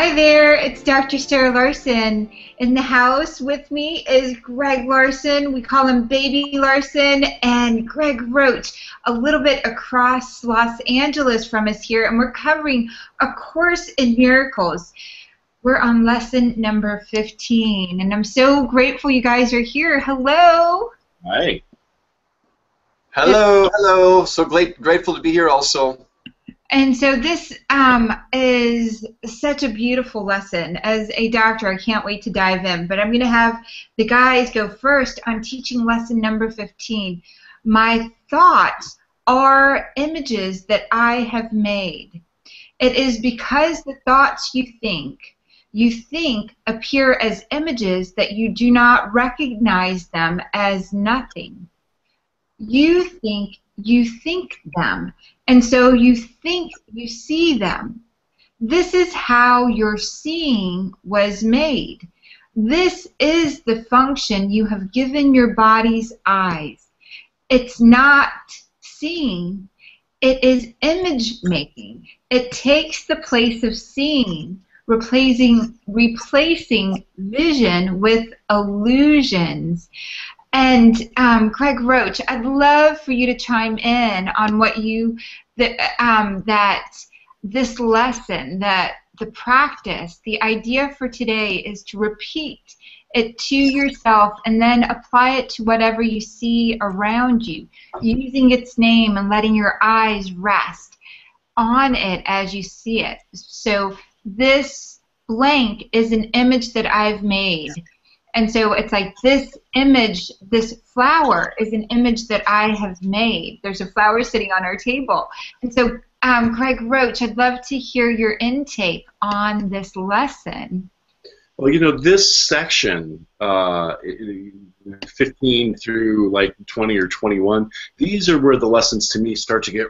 Hi there, it's Dr. Sarah Larsen. In the house with me is Greg Larsen. We call him Baby Larsen, and Greg Roach, a little bit across Los Angeles from us here, and we're covering A Course in Miracles. We're on lesson number 15, and I'm so grateful you guys are here. Hello. Hi. Hello, hello. So grateful to be here also. And so this is such a beautiful lesson. As a doctor, I can't wait to dive in. But I'm going to have the guys go first. I'm teaching lesson number 15. My thoughts are images that I have made. It is because the thoughts you think appear as images that you do not recognize them as nothing. You think them, and so you think you see them. This is how your seeing was made. This is the function you have given your body's eyes. It's not seeing, it is image making. It takes the place of seeing, replacing vision with illusions. And Greg Roach, I'd love for you to chime in on what that this lesson, that the practice, the idea for today is to repeat it to yourself and then apply it to whatever you see around you, using its name and letting your eyes rest on it as you see it. So this blank is an image that I've made. And so it's like this image, this flower is an image that I have made. There's a flower sitting on our table. And so, Greg Roach, I'd love to hear your intake on this lesson. Well, you know, this section, 15 through like 20 or 21, these are where the lessons to me start to get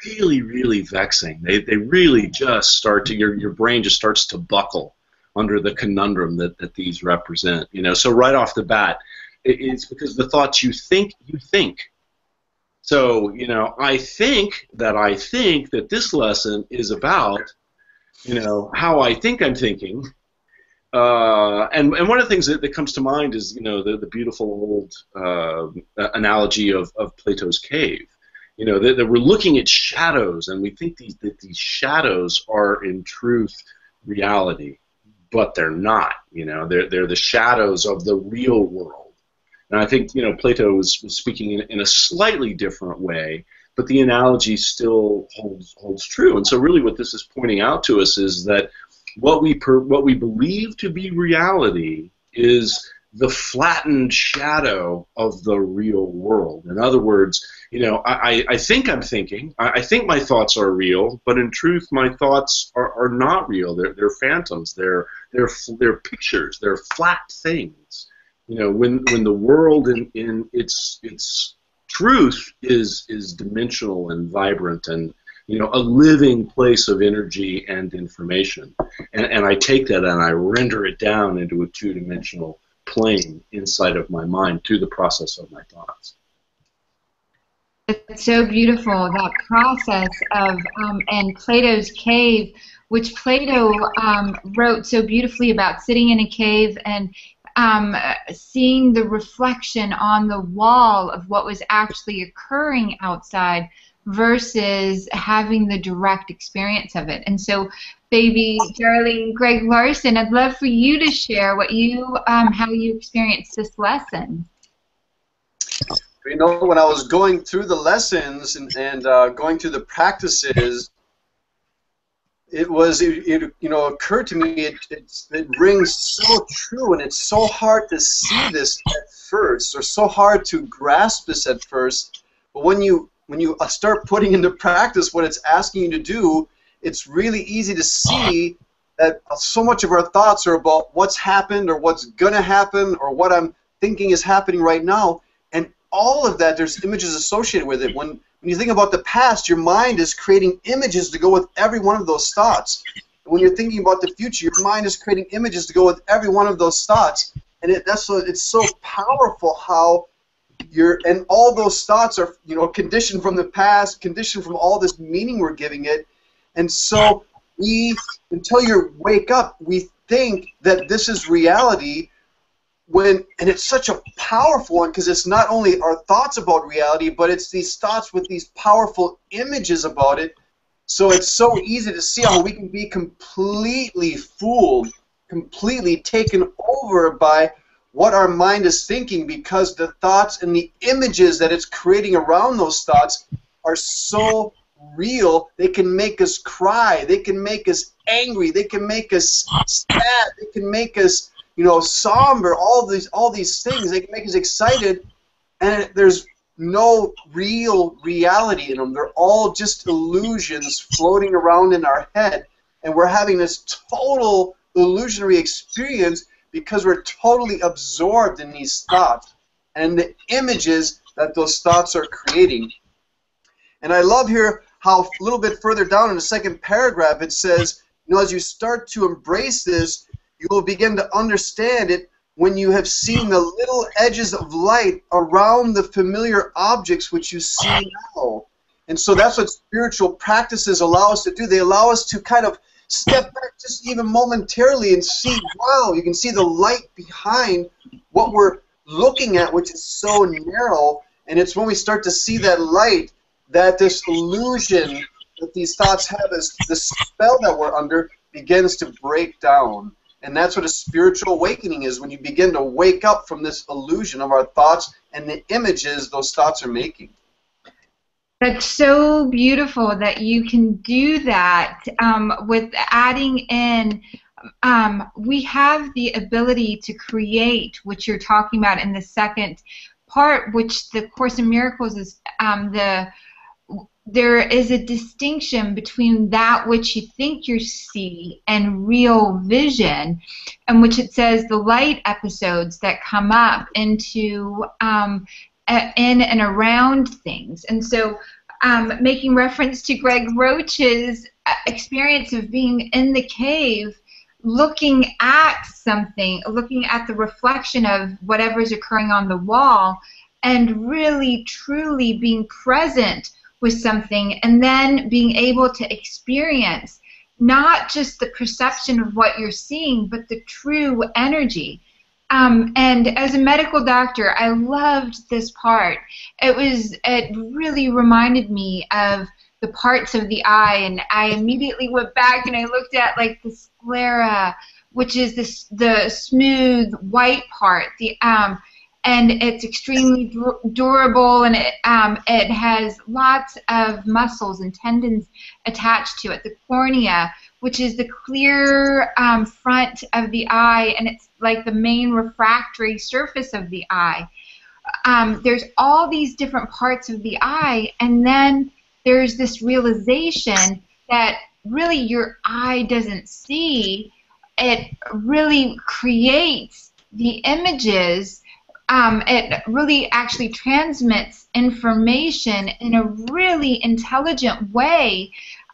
really, really vexing. They really just start to, your brain just starts to buckle under the conundrum that these represent. You know, so right off the bat, it's because the thoughts you think. So, you know, I think that this lesson is about, you know, how I think I'm thinking. And one of the things that comes to mind is, you know, the beautiful old analogy of Plato's cave. You know, that we're looking at shadows, and we think that these shadows are in truth reality. But they're not, you know. They're the shadows of the real world. And I think, you know, Plato was speaking in a slightly different way, but the analogy still holds true. And so really what this is pointing out to us is that what we believe to be reality is the flattened shadow of the real world. In other words, you know, I think I'm thinking, I think my thoughts are real, but in truth my thoughts are not real. They're phantoms. They're pictures. They're flat things. You know, when the world in its truth is dimensional and vibrant and, you know, a living place of energy and information. And I take that and I render it down into a two-dimensional plane inside of my mind through the process of my thoughts. It's so beautiful, that process of, and Plato's cave, which Plato wrote so beautifully about, sitting in a cave and seeing the reflection on the wall of what was actually occurring outside versus having the direct experience of it. And so, baby, darling Greg Larsen, I'd love for you to share what you, how you experienced this lesson. You know, when I was going through the lessons and going through the practices, it you know, occurred to me, it rings so true, and it's so hard to see this at first, or so hard to grasp this at first. But when you start putting into practice what it's asking you to do, it's really easy to see that so much of our thoughts are about what's happened or what's gonna happen or what I'm thinking is happening right now, and all of that, there's images associated with it. When you think about the past, your mind is creating images to go with every one of those thoughts. And when you're thinking about the future, your mind is creating images to go with every one of those thoughts. And it's so powerful how and all those thoughts are, you know, conditioned from the past, conditioned from all this meaning we're giving it. And so until you wake up, we think that this is reality, and it's such a powerful one, because it's not only our thoughts about reality, but it's these thoughts with these powerful images about it. So it's so easy to see how we can be completely fooled, completely taken over by what our mind is thinking, because the thoughts and the images that it's creating around those thoughts are so real. They can make us cry, they can make us angry, they can make us sad, they can make us, somber, all these things. They can make us excited, and there's no real reality in them. They're all just illusions floating around in our head, and we're having this total illusionary experience because we're totally absorbed in these thoughts and the images that those thoughts are creating. And I love here how a little bit further down in the second paragraph it says, as you start to embrace this, you will begin to understand it when you have seen the little edges of light around the familiar objects which you see now. And so that's what spiritual practices allow us to do. They allow us to kind of step back just even momentarily and see, wow, you can see the light behind what we're looking at, which is so narrow. And it's when we start to see that light that this illusion that these thoughts have, as the spell that we're under, begins to break down. And that's what a spiritual awakening is, when you begin to wake up from this illusion of our thoughts and the images those thoughts are making. That's so beautiful that you can do that with adding in. We have the ability to create, which you're talking about in the second part, which the Course in Miracles is there is a distinction between that which you think you see and real vision, in which it says the light episodes that come up into in and around things. And so making reference to Greg Roach's experience of being in the cave, looking at something, looking at the reflection of whatever's occurring on the wall, and really truly being present with something, and then being able to experience not just the perception of what you're seeing, but the true energy. And as a medical doctor, I loved this part. It really reminded me of the parts of the eye, and I immediately went back and I looked at like the sclera, which is the smooth white part, and it's extremely durable, and it has lots of muscles and tendons attached to it. The cornea, which is the clear front of the eye, and it's like the main refractory surface of the eye. There's all these different parts of the eye, and then there's this realization that really your eye doesn't see. It really creates the images. It really actually transmits information in a really intelligent way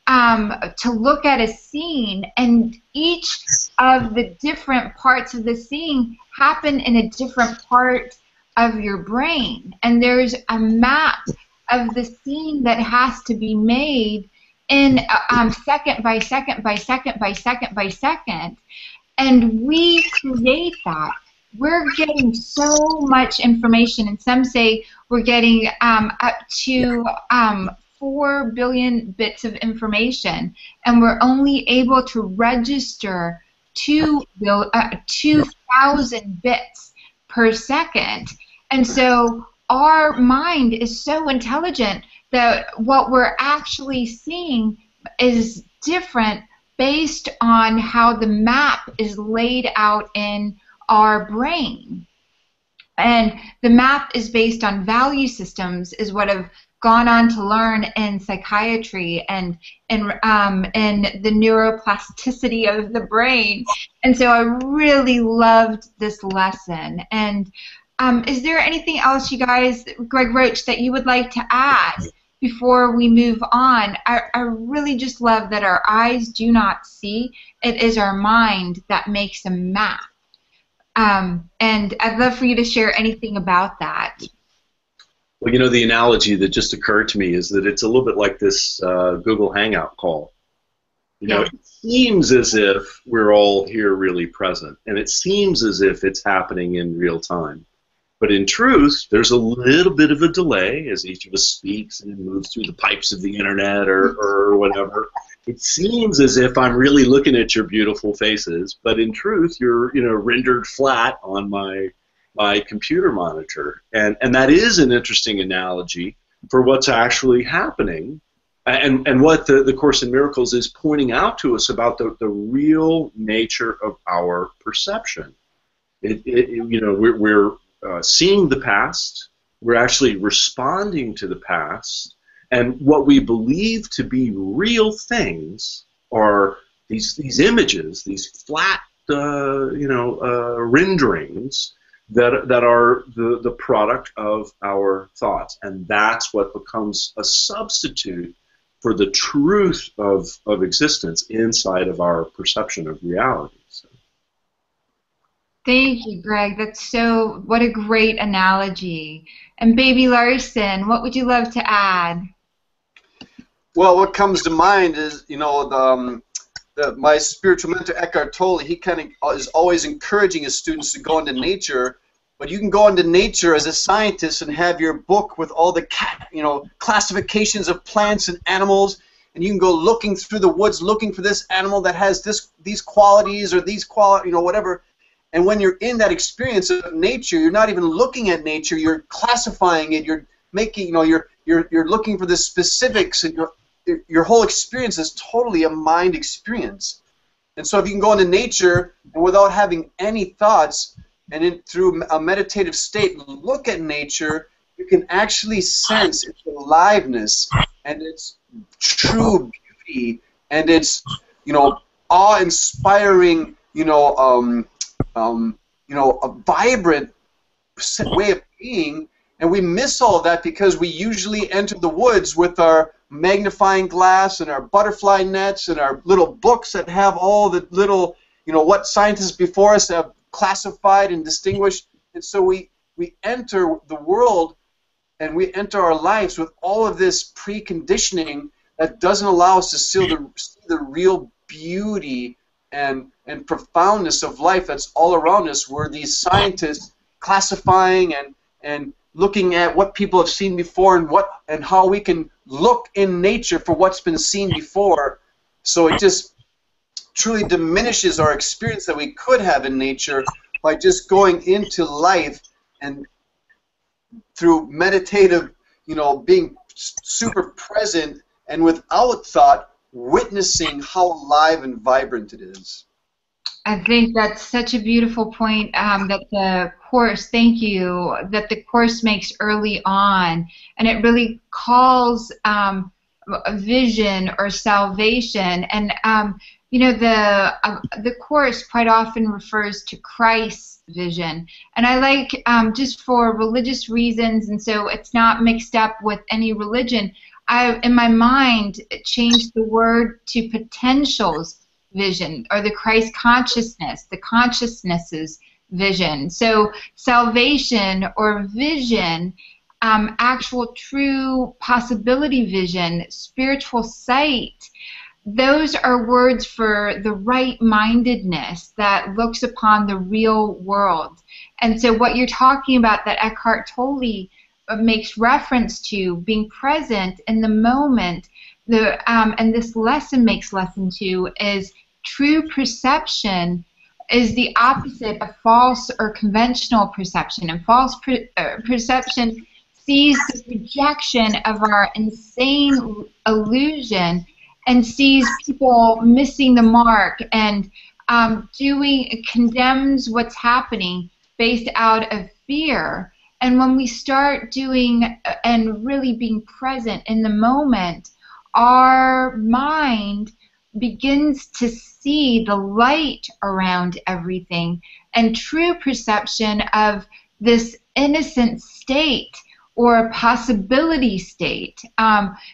to look at a scene, and each of the different parts of the scene happen in a different part of your brain, and there's a map of the scene that has to be made in second by second by second by second by second, and we create that. We're getting so much information, and some say we're getting up to 4 billion bits of information, and we're only able to register 2,000 bits per second. And so our mind is so intelligent that what we're actually seeing is different based on how the map is laid out in our brain. And the map is based on value systems, is what I've gone on to learn in psychiatry and in the neuroplasticity of the brain. And so I really loved this lesson. And is there anything else, you guys, Greg Roach, that you would like to add before we move on? I really just love that our eyes do not see. It is our mind that makes a map. And I'd love for you to share anything about that. Well, the analogy that just occurred to me is that it's a little bit like this Google Hangout call. You know, it seems as if we're all here really present, and it seems as if it's happening in real time. But in truth, there's a little bit of a delay as each of us speaks and moves through the pipes of the internet or whatever. It seems as if I'm really looking at your beautiful faces, but in truth, you're, you know, rendered flat on my computer monitor. And that is an interesting analogy for what's actually happening and what the Course in Miracles is pointing out to us about the real nature of our perception. You know, we're seeing the past, we're actually responding to the past, and what we believe to be real things are these images, these flat, renderings that are the product of our thoughts, and that's what becomes a substitute for the truth of existence inside of our perception of reality. So. Thank you, Greg. What a great analogy. And baby Larsen, what would you love to add? Well, what comes to mind is, you know, my spiritual mentor, Eckhart Tolle, he kind of is always encouraging his students to go into nature, but you can go into nature as a scientist and have your book with all the, classifications of plants and animals, and you can go looking through the woods looking for this animal that has these qualities or these qualities, whatever. And when you're in that experience of nature, you're not even looking at nature. You're classifying it. You're making, you're looking for the specifics, and your whole experience is totally a mind experience. And so if you can go into nature and without having any thoughts, and through a meditative state, look at nature, you can actually sense its aliveness and its true beauty and its, awe-inspiring, a vibrant way of being, and we miss all of that because we usually enter the woods with our magnifying glass and our butterfly nets and our little books that have all the little, what scientists before us have classified and distinguished, and so we enter the world and we enter our lives with all of this preconditioning that doesn't allow us to see the real beauty and profoundness of life that's all around us, where these scientists classifying and looking at what people have seen before and how we can look in nature for what's been seen before. So it just truly diminishes our experience that we could have in nature by just going into life and through meditative, being super present and without thought, witnessing how alive and vibrant it is. I think that's such a beautiful point that the Course, thank you, that the Course makes early on, and it really calls vision or salvation, and the Course quite often refers to Christ's vision, and I like, just for religious reasons, and so it's not mixed up with any religion, in my mind, changed the word to potential's vision, or the Christ consciousness, the consciousness's vision. So salvation or vision, actual true possibility vision, spiritual sight, those are words for the right-mindedness that looks upon the real world. And so what you're talking about that Eckhart Tolle makes reference to, being present in the moment, and this lesson makes lesson 2, is true perception is the opposite of false or conventional perception. And false perception sees the projection of our insane illusion and sees people missing the mark and condemns what's happening based out of fear. And when we start doing and really being present in the moment, our mind begins to see the light around everything, and true perception of this innocent state or a possibility state,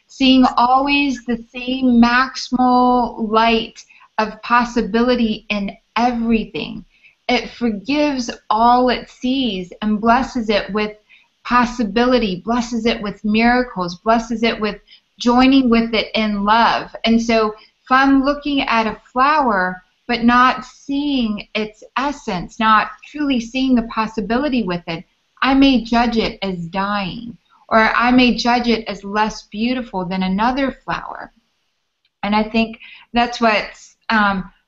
seeing always the same maximal light of possibility in everything. It forgives all it sees and blesses it with possibility, blesses it with miracles, blesses it with joining with it in love. And so if I'm looking at a flower but not seeing its essence, not truly seeing the possibility with it, I may judge it as dying, or I may judge it as less beautiful than another flower. And I think that's what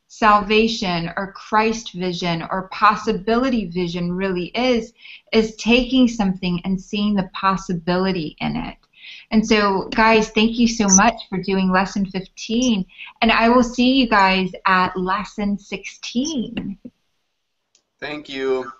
salvation or Christ vision or possibility vision really is taking something and seeing the possibility in it. And so, guys, thank you so much for doing Lesson 15. And I will see you guys at Lesson 16. Thank you.